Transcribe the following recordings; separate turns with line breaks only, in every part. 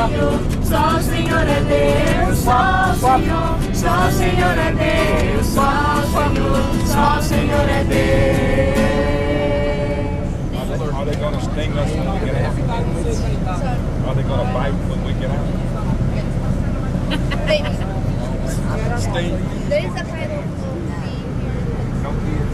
Senhor, só o Senhor é Deus, só o Senhor, só o Senhor é Deus, só o Senhor, só o Senhor é Deus.
Are they going to sting us when we get out? Are they going to bite when we get out? Sting.
There's a kind of
No kids.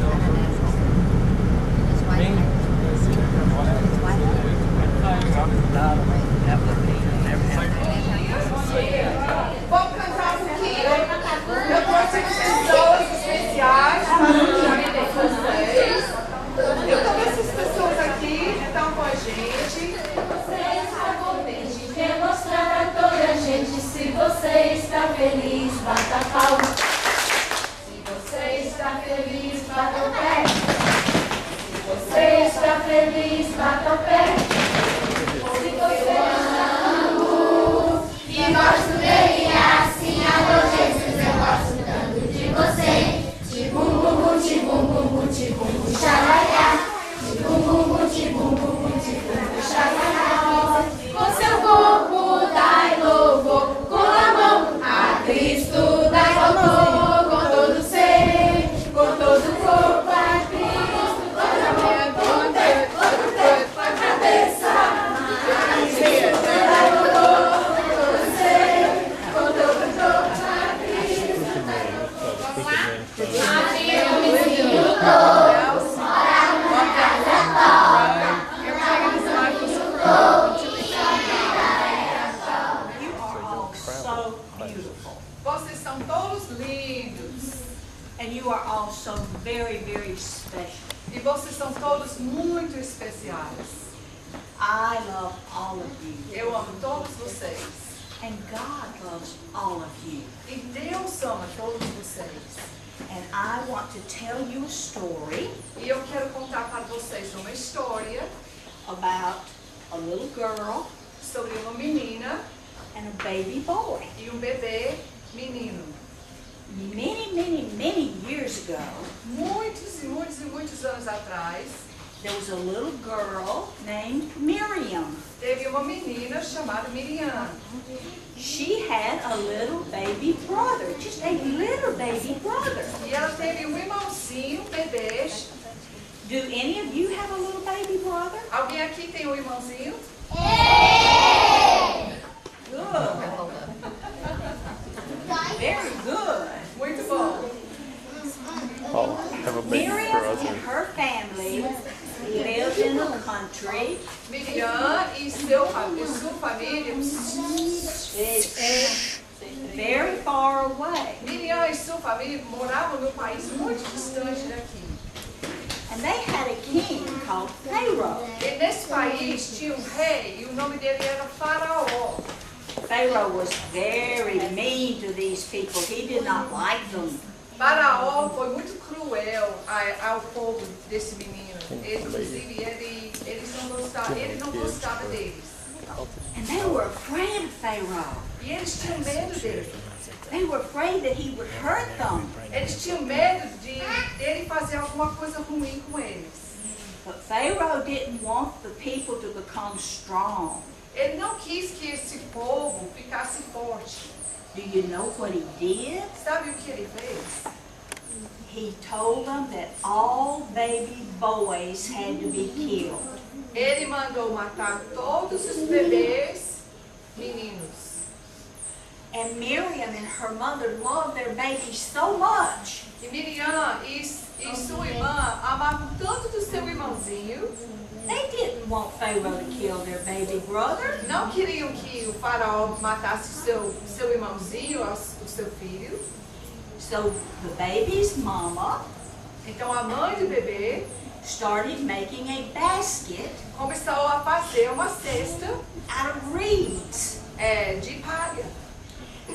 Vamos cantar um pouquinho. Eu trouxe aqui pessoas especiais para cantarem com vocês. Então, essas pessoas aqui estão com a gente.
Você está contente, quer mostrar a toda a gente. Se você está feliz, bata palma. Se você está feliz, bata o pé. Se você está feliz, bata o pé. Se você está na luz e gosto dele assim, alô Jesus, eu gosto tanto de você. Tibum bum bum, tibum bum bum, tibum bum xalaiá. Tibum bum bum, tibum bum bum, tibum bum xalaiá. Com seu corpo dai louvor, com a mão a Cristo dai louvor, com todo o ser, com todo o corpo a Cristo, com a mão, com todo o corpo a cabeça. Cristo dai louvor, com todo o ser, com todo o corpo a Cristo dai louvor. Vamos lá? Amém, vizinho todos, mora numa casa nova. Eu pego esse lápis.
So beautiful.
Vocês são todos lindos.
And you are also very, very special.
E vocês são todos muito especiais.
I love all of you.
Eu amo todos vocês.
And God loves all of you.
E Deus ama todos vocês.
And I want to tell you a story
E eu quero contar para vocês uma história
about a little girl
sobre uma menina
and a baby boy.
e um bebê menino.
Many, many, many years ago,
Muitos e muitos e muitos anos atrás,
there was a little girl named Miriam.
teve uma menina chamada Miriam.
She had a little baby brother, just a little baby brother.
E ela teve um irmãozinho, um bebê.
Do any of you have a little baby brother?
Alguém aqui tem um irmãozinho?
Good. Very good.
Muito bom.
Oh, have a baby
Miriam
brother.
and her family lived in a country
Miriam e sua família.
very far away.
Miriam e sua família moravam num país muito distante daqui.
And they had a king called Pharaoh.
E nesse país tinha um rei e o nome dele era Faraó.
Pharaoh was very mean to these people. He did not like them.
Faraó foi muito cruel ao povo desse menino. Inclusive, ele não gostava deles.
And they were afraid of Pharaoh.
E eles tinham medo dele.
They were afraid that he would hurt them.
Eles tinham medo de ele fazer alguma coisa ruim com eles.
But Pharaoh didn't want the people to become strong.
Ele não quis que esse povo ficasse forte.
Do you know what he did?
Sabe o que ele fez?
He told them that all baby boys had to be killed.
Ele mandou matar todos os bebês meninos.
And Miriam and her mother loved their babies so much.
E Miriam e sua irmã amavam tanto do seu irmãozinho.
They didn't want Pharaoh to kill their baby brother.
Não queriam que o faraó matasse seu irmãozinho, o seu filho.
So the baby's mama
Então a mãe do bebê
started making a basket
começou a fazer uma cesta
out of reeds.
De palha.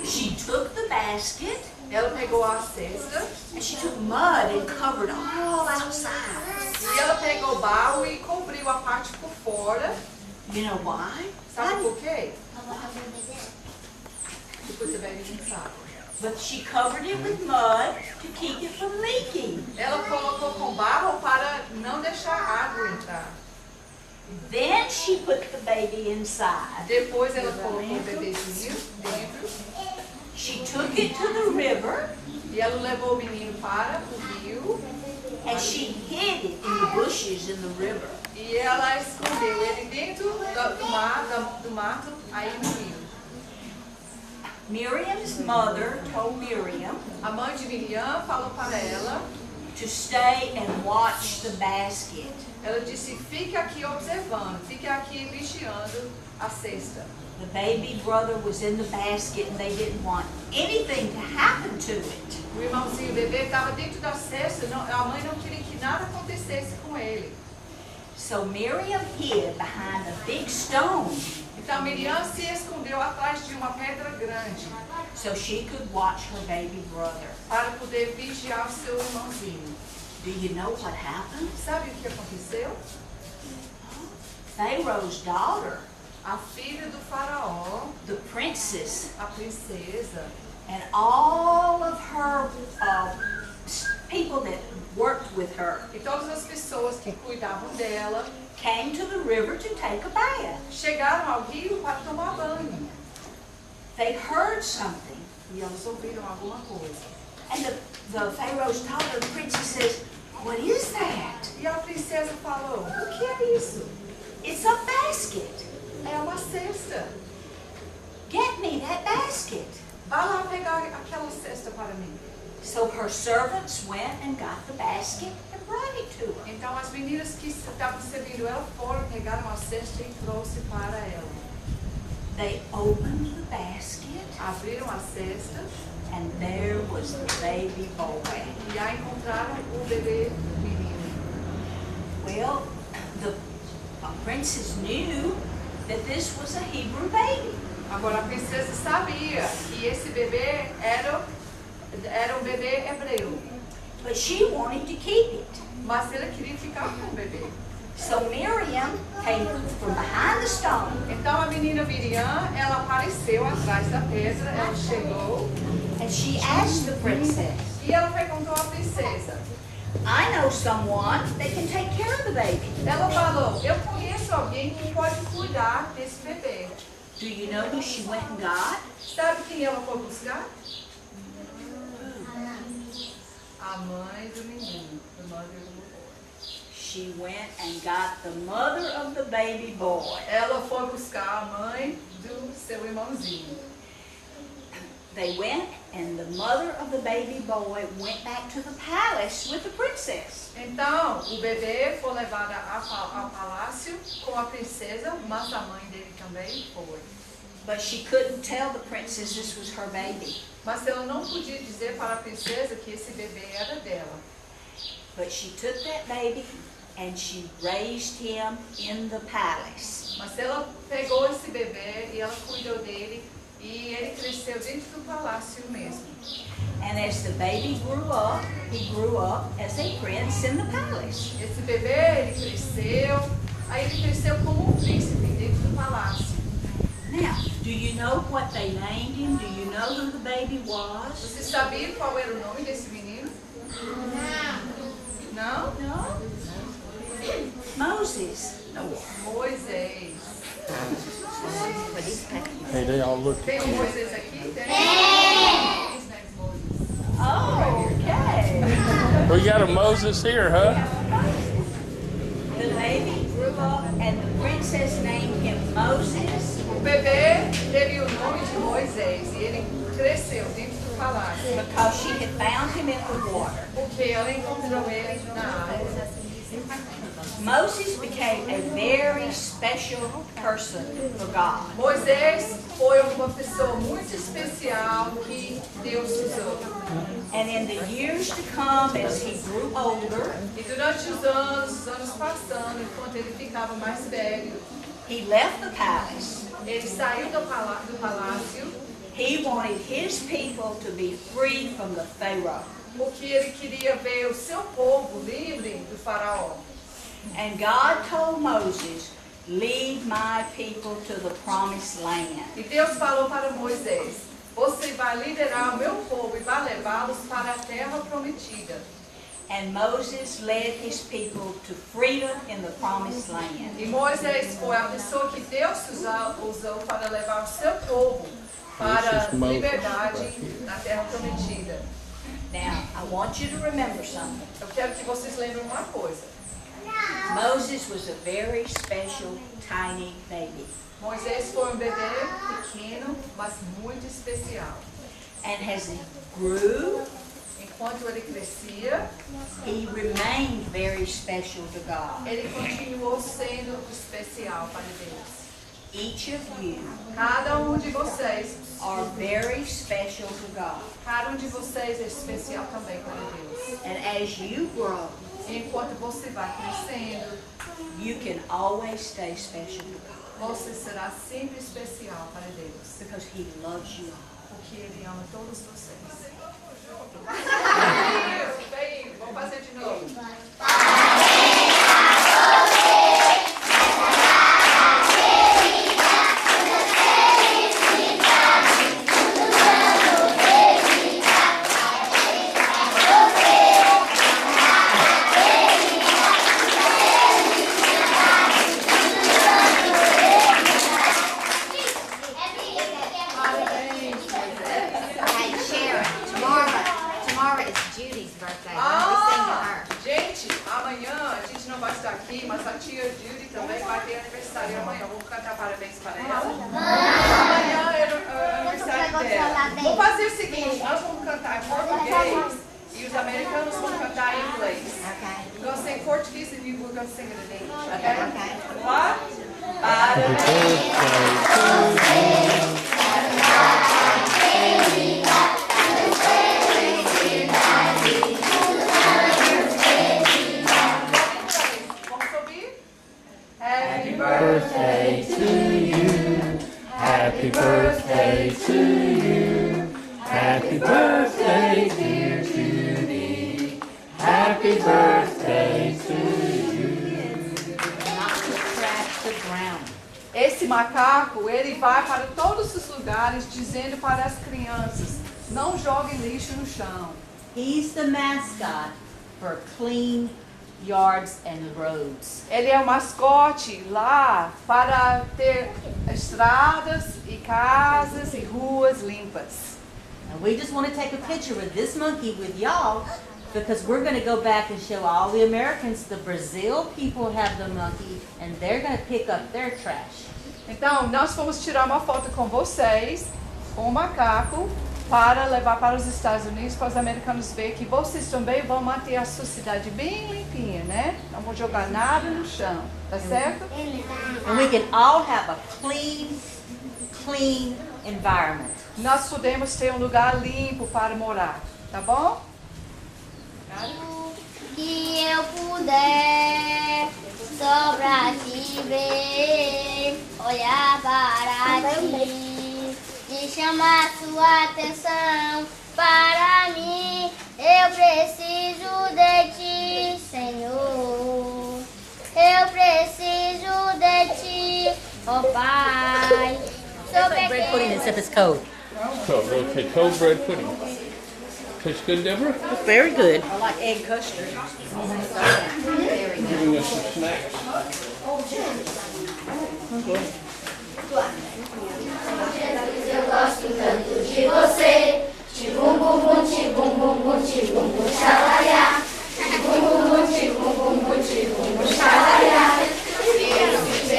She took the basket
Ela pegou a cesta
and she took mud and covered all outside.
e ela pegou barro e cobriu a parte por fora.
You know why?
Sabe por quê? Depois você vai sabe.
But she covered it with mud to keep it from leaking.
Ela colocou com barro para não deixar a água entrar.
Then she put the baby inside.
Depois ela colocou o bebezinho dentro.
She took it to the river.
E ela levou o menino para o rio.
And she hid it in the bushes in the river.
E ela escondeu ele dentro do mato, aí no rio.
Miriam's mother told Miriam
A mãe de Miriam falou para ela,
to stay and watch the basket.
ela disse, fique aqui observando, fique aqui vigiando a cesta.
The baby brother was in the basket and they didn't want anything to happen to it.
O irmãozinho, o bebê, estava dentro da cesta, a mãe não queria que nada acontecesse com ele.
So Miriam hid behind a big stone
Então Miriam se escondeu atrás de uma pedra grande
so she could watch her baby brother.
para poder vigiar o seu irmãozinho.
Do you know what happened?
Sabe o que aconteceu?
Pharaoh's daughter,
A filha do faraó,
the princess,
a princesa,
and all of her people that worked with her
e todas as pessoas que cuidavam dela
came to the river to take a bath.
chegaram ao rio para tomar banho.
They heard something,
E elas ouviram alguma coisa.
and the Pharaoh's daughter, the princess, says, "What is that?"
E a princesa falou, o que é isso?
"It's a basket.
É uma cesta.
Get me that basket."
Vá lá pegar aquela cesta para mim.
So her servants went and got the basket and brought it to her.
Então as meninas que estavam servindo ela foram, pegaram a cesta e trouxe para ela.
They opened the basket,
Abriram a cesta
and there was the baby boy.
e aí encontraram o bebê menino.
Well, the princess knew that this was a Hebrew baby.
Agora a princesa sabia que esse bebê era um bebê hebreu,
But she wanted to keep it.
mas ela queria ficar com o bebê.
So Miriam came from behind the stone,
Então a menina Miriam, ela apareceu atrás da pedra, ela chegou
and she asked the princess,
e ela perguntou à princesa.
"I know someone that can take care of the baby.
Ela falou, eu conheço alguém que pode cuidar desse bebê.
Do you know who she went and got?"
Sabe quem ela foi buscar? A mãe do menino, the mother of the boy.
She went and got the mother of the baby boy.
Ela foi buscar a mãe do seu irmãozinho.
They went, and the mother of the baby boy went back to the palace with the princess.
Então, o bebê foi levado ao palácio com a princesa, mas a mãe dele também foi.
But she couldn't tell the princess this was her baby.
Mas ela não podia dizer para a princesa que esse bebê era dela.
But she took that baby and she raised him in the palace.
Mas ela pegou esse bebê e ela cuidou dele e ele cresceu dentro do palácio mesmo.
And as the baby grew up, he grew up as a prince in the palace.
Esse bebê, ele cresceu, aí ele cresceu como um príncipe dentro do palácio.
Now, do you know what they named him? Do you know who the baby was?
Você sabia qual era o nome desse menino? Não?
No? Moses.
Moisés.
Hey, they all look.
Tem um Moisés aqui? Tem. His name's Moses.
Oh, okay.
We got a Moses here, huh?
The baby grew up and the princess named him Moses.
O bebê teve o nome de Moisés e ele cresceu dentro do palácio.
Because she had found him in the water.
Porque ela encontrou ele na água.
Moses became a very special person for God.
Moisés foi uma pessoa muito especial que Deus usou.
And in the years to come, as he grew older,
E durante os anos passando, enquanto ele ficava mais velho,
he left the palace.
ele saiu do palácio
He wanted his people to be free from the Pharaoh.
porque ele queria ver o seu povo livre do faraó.
And God told Moses, "Lead my people to the promised land."
E Deus falou para Moisés, você vai liderar o meu povo e vai levá-los para a terra prometida.
And Moses led his people to freedom in the promised land.
E Moisés foi a pessoa que Deus usou para levar o seu povo para a liberdade na terra prometida.
Now, I want you to remember something.
Eu quero que vocês lembrem uma coisa.
Moses was a very special, tiny baby.
Moisés foi um bebê pequeno, mas muito especial.
And as he grew,
Enquanto ele crescia,
he remained very special to God.
ele continuou sendo especial para Deus.
Each of you
Cada de vocês,
are very special to God.
cada de vocês é especial também para Deus.
And as you grow,
E enquanto você vai crescendo,
you can always stay special to God
você será sempre especial para Deus.
because he loves you all.
Porque Ele ama todos vocês. Bem, vamos fazer de novo. Gente, amanhã a gente não vai estar aqui, mas a tia Judy também vai ter aniversário amanhã. Vamos cantar parabéns para ela. Amanhã é o aniversário dela. Vamos fazer o seguinte, nós vamos cantar em português e os americanos vão cantar em inglês. We're going to sing Portuguese and we're going to sing it in English, okay? Vamos lá? Happy
birthday to you. Happy birthday to you. Happy birthday, dear Judy. Happy birthday to you.
Not to crash the ground.
Esse macaco, ele vai para todos os lugares dizendo para as crianças, não joguem lixo no chão.
He's the mascot for clean yards and roads.
Ele é o mascote lá para ter estradas e casas e ruas limpas.
And we just want to take a picture with this monkey with y'all because we're going to go back and show all the Americans the Brazil people have the monkey and they're going to pick up their trash.
Então, nós vamos tirar uma foto com vocês, com o macaco, para levar para os Estados Unidos, para os americanos verem que vocês também vão manter a sua cidade bem limpinha, né? Não vão jogar nada no chão, tá certo?
And we can all have a clean environment.
Nós podemos ter um lugar limpo para morar, tá bom?
Que eu puder só pra te ver, olhar para ti e chamar sua atenção para mim. Eu preciso de ti, Senhor. Eu preciso de ti, ó Pai. Sou
Bread pudding
pequeno.
except it's cold.
So, okay, cold bread pudding. Tastes good, Deborah?
Very good.
I like egg custard.
Giving us some snacks.
Eu gosto tanto de você. Tibum bum bum, tibum bum bum, tibum bum xalaiá. Tibum bum bum, tibum bum bum, tibum bum xalaiá. Jesus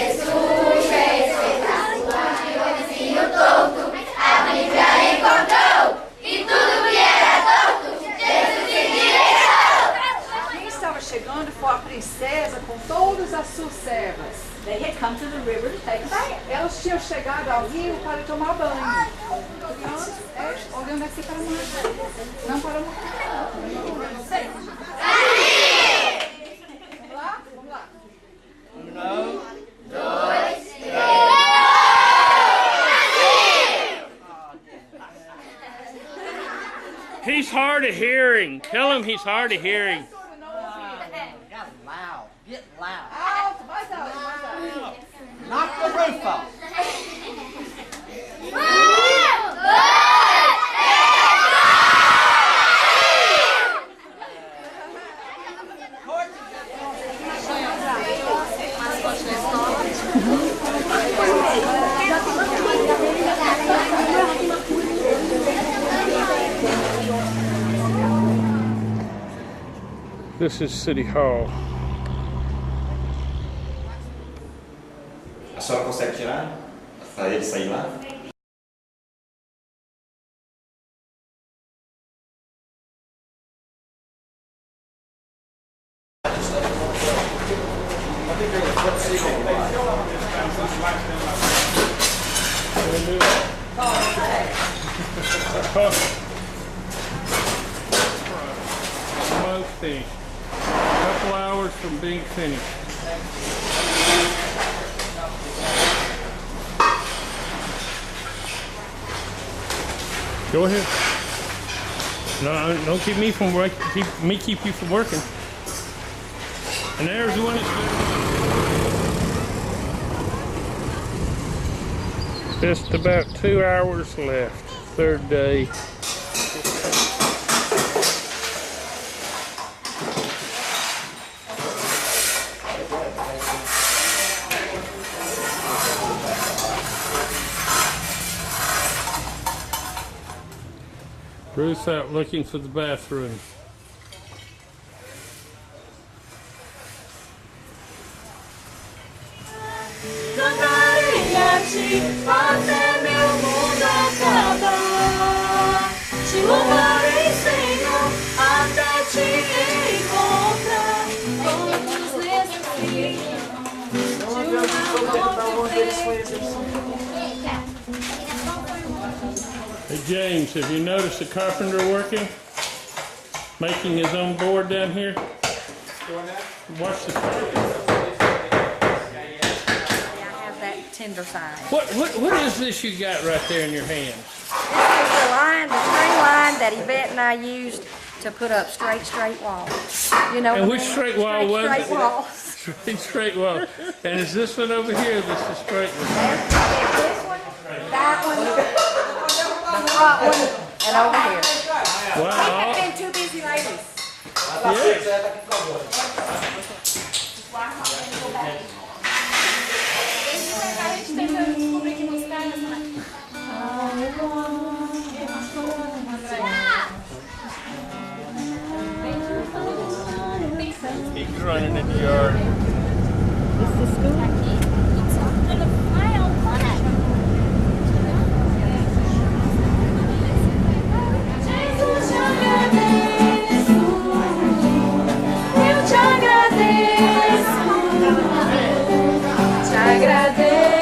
é espetacular. Eu vizinho torto, a Bíblia encontrou. E tudo que era torto, Jesus endireitou.
Quem estava chegando foi a princesa com todas as suas servas.
They had come to the river to take a bath.
Elas tinham chegado ao rio para tomar banho. Olhando aqui para nós. Não para nós. Vamos lá? Vamos lá.
He's hard of hearing. Tell him he's hard of hearing.
Got loud. Get loud.
Alto, mais alto, mais alto.
Knock the roof off.
This is City Hall.
A senhora consegue tirar? Para ele sair lá?
Almost finished. A couple hours from being finished. Go ahead. No, don't keep me from working. Keep you from working. And there's one that's just about 2 hours left. Third day. Bruce out looking for the bathroom.
Cantarei-te até meu mundo acabar. Te louvarei, Senhor, até te encontrar. Todos necessitam de uma
Hey James, have you noticed the carpenter working? Making his own board down here? Watch the
Tender side.
What is this you got right there in your hands?
This is the line, the string line that Yvette and I used to put up straight walls. You know.
And which straight wall was it?
Straight walls.
Straight wall. And is this one over here? This is straight one.
This one, that one, the front one, and over here.
Wow.
We've been too busy ladies.
He's running in the yard.
Jesus, te agradeço. Eu te agradeço. Te agradeço.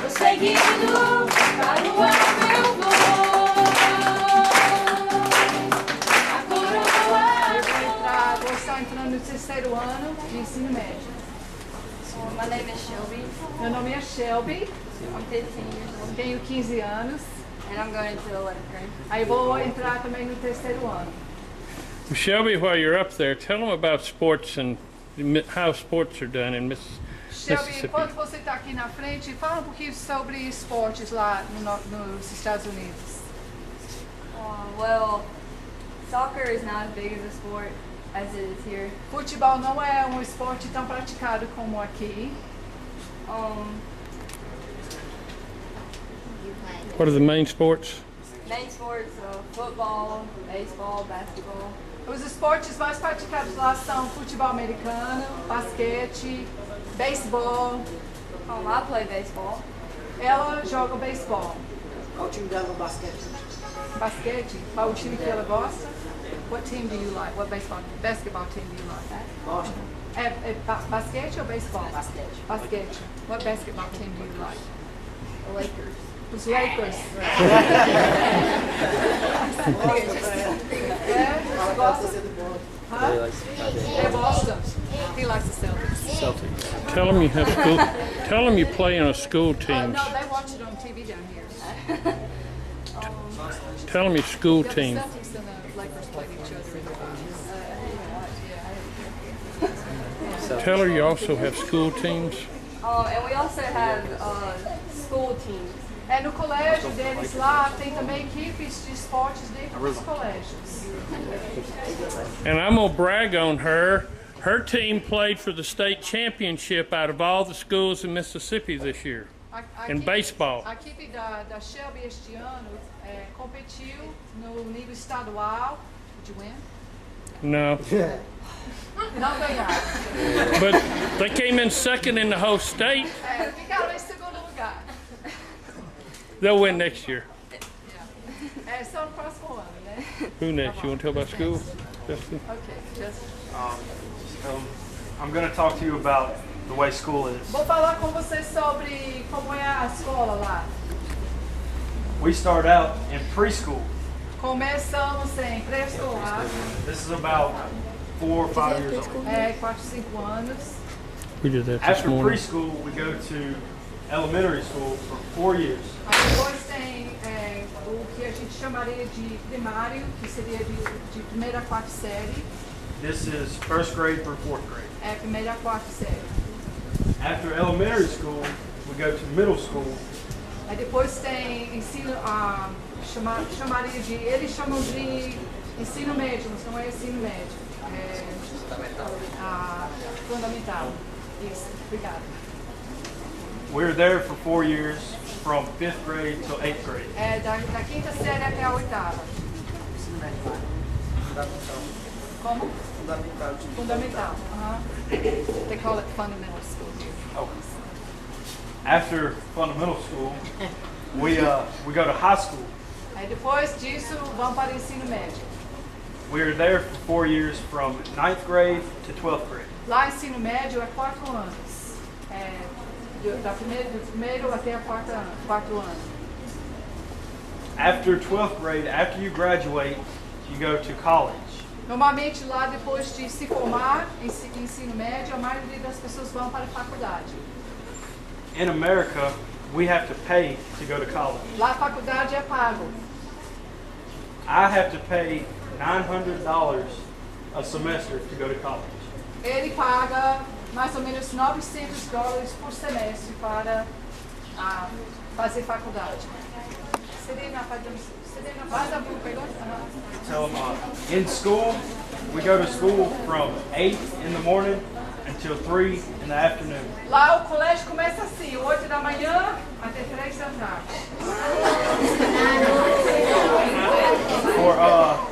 Seguindo para o ar meu voo. A coroa.
Vou estar entrando no terceiro ano de ensino médio.
My name is Shelby.
Meu nome é Shelby,
I'm 15 years old.
tenho 15 anos.
And I'm going to 11th grade.
Aí vou entrar também no terceiro ano.
Shelby, while you're up there, tell them about sports and how sports are done in
Shelby,
Mississippi.
enquanto você está aqui na frente, fala um pouquinho sobre esportes lá nos Estados Unidos.
Well, soccer is not as big of a sport as it is here.
Futebol não é um esporte tão praticado como aqui.
What are the main sports?
Main sports, football, baseball, basketball.
Os esportes mais praticados lá são futebol americano, basquete, beisebol.
I play baseball.
Ela joga beisebol.
Qual o time dela no basquete?
Basquete, qual o time que ela gosta? What team do you like? What basketball team do you like?
Boston.
Basquete ou beisebol?
Basquete.
Basquete. What basketball team do you like?
The Lakers.
Os Lakers. É Boston. He likes the Celtics.
Tell them you have school. Tell them you play on a school team.
No, they watch it on TV down here.
Tell them your school
The
team.
Celtics and the Lakers played each other in the finals.
Tell her you also have school teams.
And we also have school teams.
No colégio deles lá tem também equipes de esportes dentro dos colégios.
And I'm gonna brag on her. Her team played for the state championship out of all the schools in Mississippi this year. in baseball.
A equipe da Shelby este ano competiu no nível estadual. Did you win?
No.
Não ganharam.
But they came in second in the whole state.
Ficaram em segundo lugar.
They'll win next year.
Só no próximo ano, né?
Who next? You want to tell about school? Justin?
Ok, Justin.
I'm going to talk to you about the way school is.
Vou falar com vocês sobre como é a escola lá.
We start out in preschool.
Começamos em pré-escolar.
This is about 4 or 5 years old.
4, 5 anos.
We did that this
After
morning.
preschool, we go to elementary school for 4 years.
Aí depois tem o que a gente chamaria de primário, que seria de primeira a quarta série.
This is first grade through 4th grade.
Primeira a quarta série.
After elementary school, we go to middle school.
Aí depois tem ensino, chamaria de, eles chamam de ensino médio, mas não é ensino médio. Fundamental. Isso, obrigada.
We're there for 4 years, from 5th grade till 8th grade.
Da quinta série até a oitava. Como?
Fundamental.
Fundamental. They call it fundamental school here.
Oh. After fundamental school, we go to high school.
Aí depois disso vão para o ensino médio.
We are there for 4 years, from 9th grade to 12th grade.
Lá ensino médio é 4 anos. Do primeiro até o quarto ano.
After 12th grade, after you graduate, you go to college.
Normalmente lá depois de se formar em ensino médio, a maioria das pessoas vão para a faculdade.
In America, we have to pay to go to college.
Lá a faculdade é pago.
I have to pay $900 a semester to go to college.
Ele paga mais ou menos $900 por semestre para fazer faculdade. Faz a pergunta?
So in school, we go to school from 8 in the morning until 3 in the afternoon.
Lá o colégio começa assim, 8 da manhã até 3 da tarde.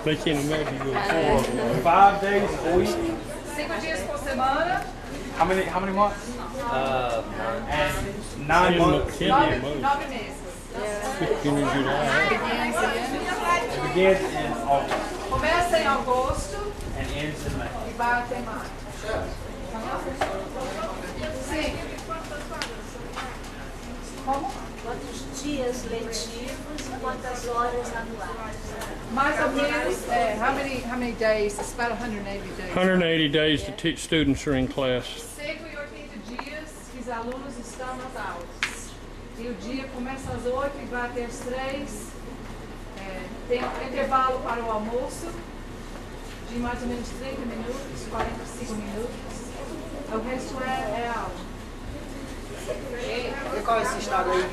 They can't imagine you.
For 5 days a week.
5 dias por semana.
How many months? And 9 months.
9 meses.
It begins in August.
Começa em agosto
and ends in May.
e vai até maio. Sim. Como?
Quantos dias letivos e quantas horas anuais?
Mais ou menos, how many days? It's about 180 days.
180 days to teach students are in class.
180 dias que os alunos estão nas aulas. E o dia começa às 8 e vai até às 3. Tem um intervalo para o almoço de mais ou menos 30 minutos, 45 minutos. O resto é aula.
E qual é esse estado aí?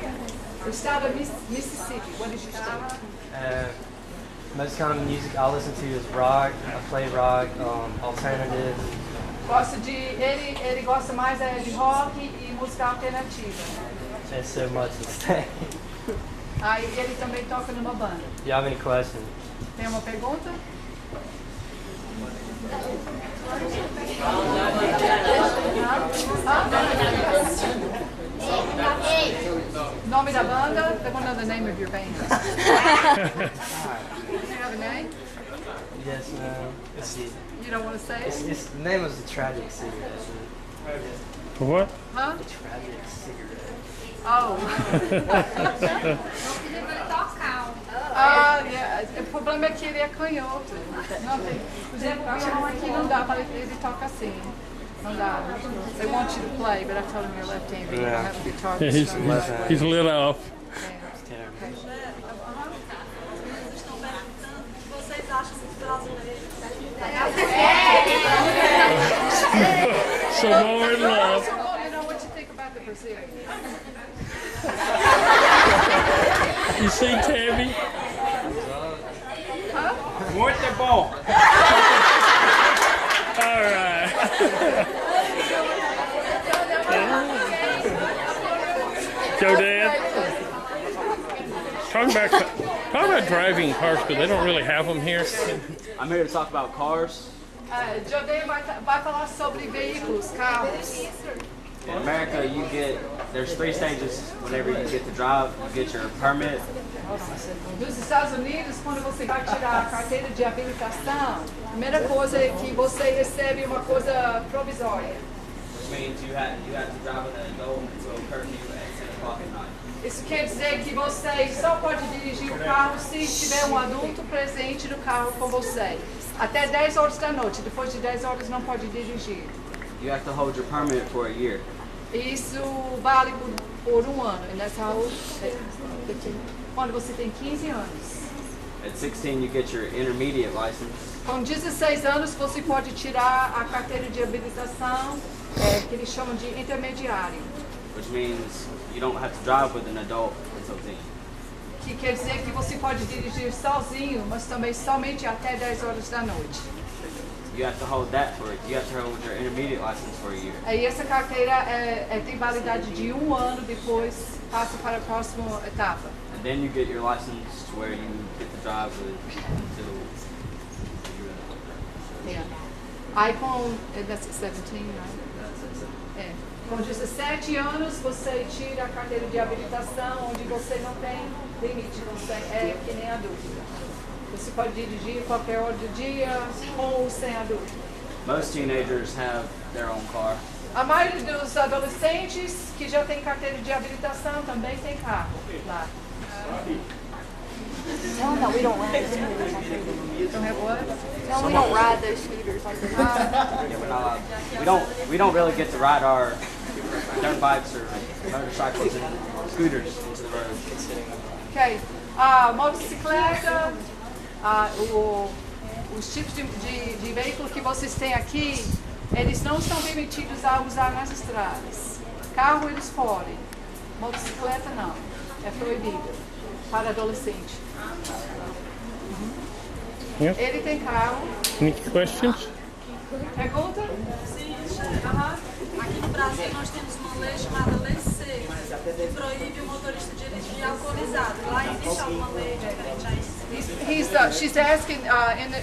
O estado é Mississippi. What did you say?
Most kind of music I listen to is rock. I play rock, alternative.
Ele gosta mais de rock e música alternativa.
There's so much to say.
Aí ele também toca numa banda.
Do you have any questions?
Tem uma pergunta? Nome da banda? I want to know the name of your band. Do you have a name?
Yes, no.
You don't want to say it?
It's the name is the Tragic Cigarette.
For what?
Huh?
The Tragic Cigarette.
Oh. O problema é que ele é canhoto. Não tem. Por exemplo, o violão aqui não dá para ele toca assim. Não dá. They want you to play, but I told him you're left-handed. You don't have a guitar.
Yeah, he's a little off.
Vocês acham que brasileiros?
So more in love.
You know what you think about the Brazilians?
You see, Tammy?
Muito bom.
All right. Joe Dad, talk about driving cars because they don't really have them here.
I'm here to talk about cars.
Jodei vai falar sobre veículos, carros.
In America, there's 3 stages whenever you get to drive. You get your permit.
Nos Estados Unidos, quando você vai tirar a carteira de habilitação, a primeira coisa é que você recebe uma coisa provisória.
Which means you have to drive with an adult until curfew at 10 o'clock at night.
Isso quer dizer que você só pode dirigir o carro se tiver um adulto presente no carro com você. Até 10 horas da noite. Depois de 10 horas não pode dirigir.
You have to hold your permit for a year.
Isso vale por um ano. E nessa quando você tem 15 anos.
At 16, you get your intermediate license.
Com 16 anos você pode tirar a carteira de habilitação, que eles chamam de intermediário.
Which means you don't have to drive with an adult until 10.
Que quer dizer que você pode dirigir sozinho, mas também somente até 10 horas da noite.
You have to hold your intermediate license for a year.
Aí essa carteira tem validade de um ano, depois passa para a próxima etapa.
And then you get your license where you get to drive until
Yeah. Aí that's 17, right? Com 17 anos você tira a carteira de habilitação, onde você não tem limite, você é que nem adulto. Você pode dirigir qualquer hora do dia, com ou sem adulto.
Most teenagers have their own car.
A maioria dos adolescentes que já tem carteira de habilitação também tem carro lá.
No, we don't ride scooters.
Don't have what?
No, we don't ride those scooters.
Yeah, we're not allowed. We don't really get to ride our dirt bikes or motorcycles and scooters into the road.
Ok. A motocicleta, os tipos de veículo que vocês têm aqui, eles não estão permitidos a usar nas estradas. Carro eles podem, motocicleta não, é proibido para adolescente.
Yep.
Ele tem carro.
Any questions?
Pergunta?
Sim, aqui no Brasil nós temos uma lei chamada Lei C, que proíbe o motorista dirigir alcoolizado. Lá existe alguma lei diferente a isso?
She's asking,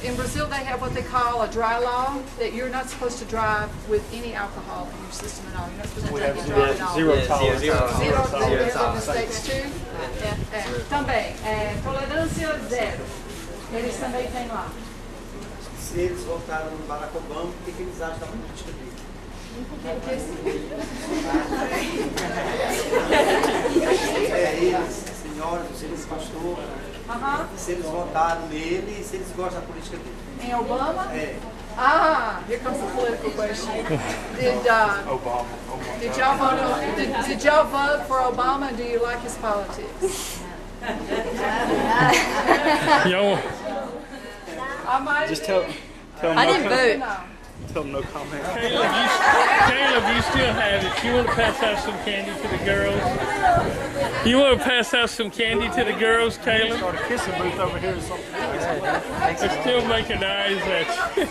in Brazil they have what they call a dry law, that you're not supposed to drive with any alcohol in your system at all. You're not supposed to take and drive at all.
Zero tolerance.
Zero tolerance in the States too? Também, tolerância zero. Eles também têm lá.
Se eles votaram no Barack Obama, o que eles acham da política dele? Eles, senhoras, eles pastor, se eles votaram nele e se eles gostam da política dele.
Em Obama?
É.
Here comes the political question. Did y'all vote for Obama and do you like his politics?
Just tell
I didn't vote.
Tell them no comment.
Caleb, you still have it. You want to pass out some candy to the girls? You want to pass out some candy to the girls, Caleb?
Start a kissing booth over here or something.
They're still making eyes at you.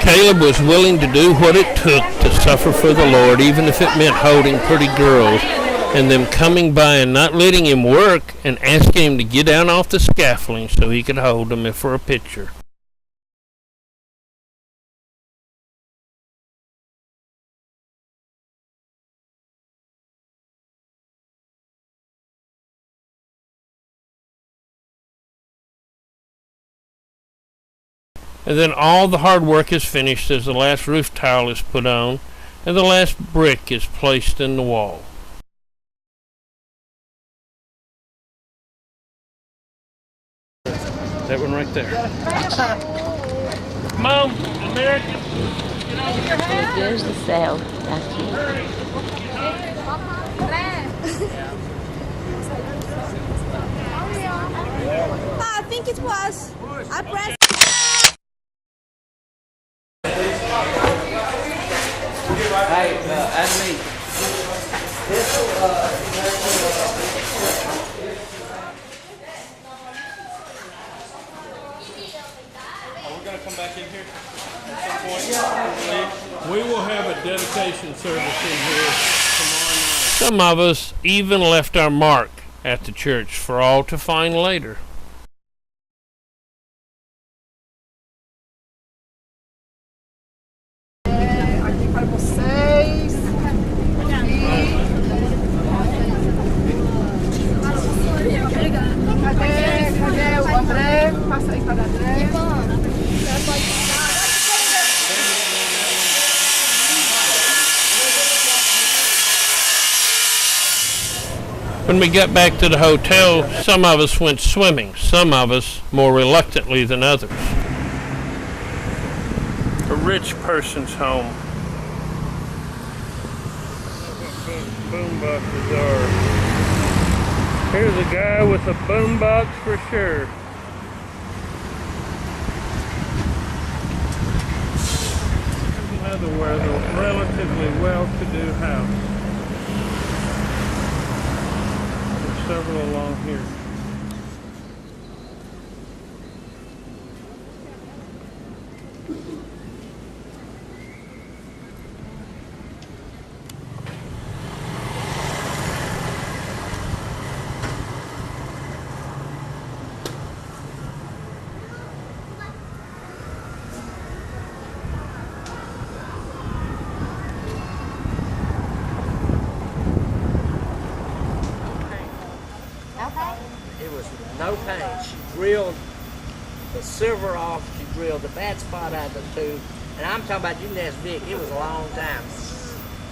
Caleb was willing to do what it took to suffer for the Lord, even if it meant holding pretty girls, and them coming by and not letting him work and asking him to get down off the scaffolding so he could hold them for a picture. And then all the hard work is finished as the last roof tile is put on and the last brick is placed in the wall. That one right there. Come on, Americans.
There's the cell. That's you.
I think it was. I pressed.
Hey, that's me.
Are we going to come back in here at some point? We will have a dedication service in here tomorrow night.
Some of us even left our mark at the church for all to find later.
Aqui para vocês. Cadê o André? Passa aí para o André.
When we got back to the hotel, some of us went swimming, some of us more reluctantly than others. A rich person's home. Boomboxes are. Here's a guy with a boombox for sure. Another relatively well-to-do house. Several along here.
No pain. She drilled the silver off, she drilled the bad spot out of the tube, and I'm talking about, you can ask Vic, it was a long time.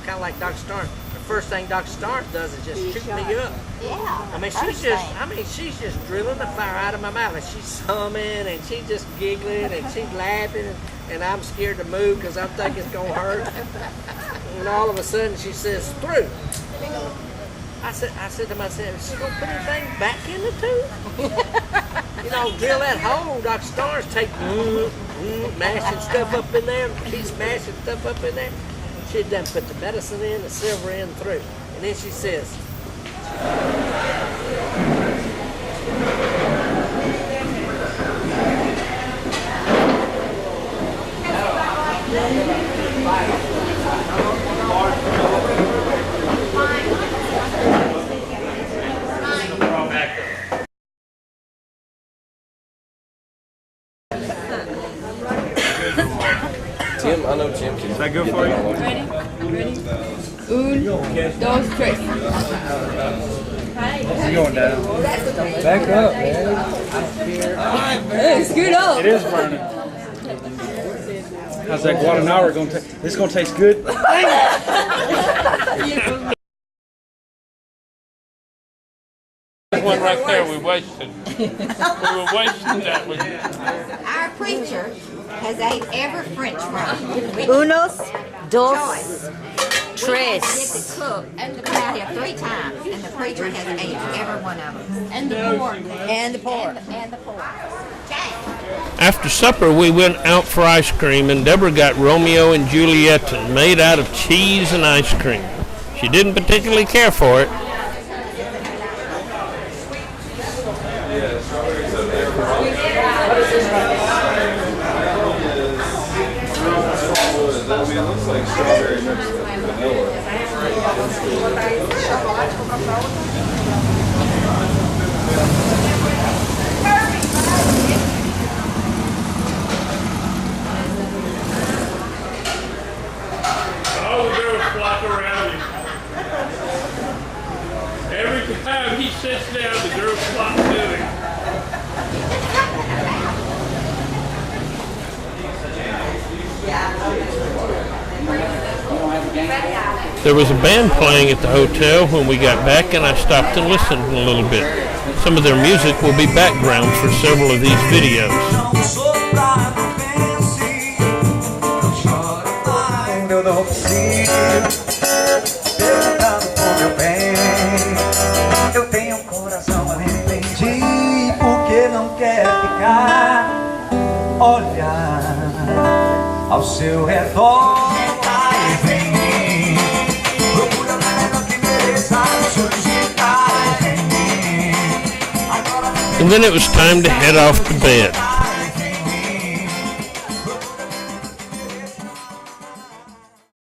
Kind of like Dr. Starnes. The first thing Dr. Starnes does is just shoot me up.
Yeah.
I mean, she's just drilling the fire out of my mouth, and she's humming, and she's just giggling, and she's laughing, and I'm scared to move because I'm thinking it's gonna hurt. And all of a sudden, she says, "Through." I said to myself, is she gonna put anything back in the tube? You know, drill that hole. Dr. Starnes take mashing stuff up in there, keep smashing stuff up in there. She done put the medicine in, the silver in, through. And then she says,
Tim, I know Tim. Is that good for you?
Ready? Dos, tres.
It's going down. Back up, man.
Hey, scoot up.
It is burning. How's that guacamole going to taste? This going to taste good?
One right there we wasted. We were wasting that one.
Our preacher has ate every French fry.
Unos, dos,
Choice.
tres.
We had to cook to come out here 3 times, and the preacher has ate every one of them.
And the pork.
And the pork.
And the pork.
After supper, we went out for ice cream, and Deborah got Romeo and Juliet made out of cheese and ice cream. She didn't particularly care for it.
It looks like strawberry mixed with vanilla.
All the girls flock around him. Every time he sits down, the girls flock to him. There was a band playing at the hotel when we got back, and I stopped and listened a little bit. Some of their music will be background for several of these videos.
Eu não preciso perguntando por meu bem. Eu tenho um coração arrependido porque não quer ficar. Olha ao seu redor e vem mim. Procura melhor que mereça solicitar em mim.
And then it was time to head off to bed.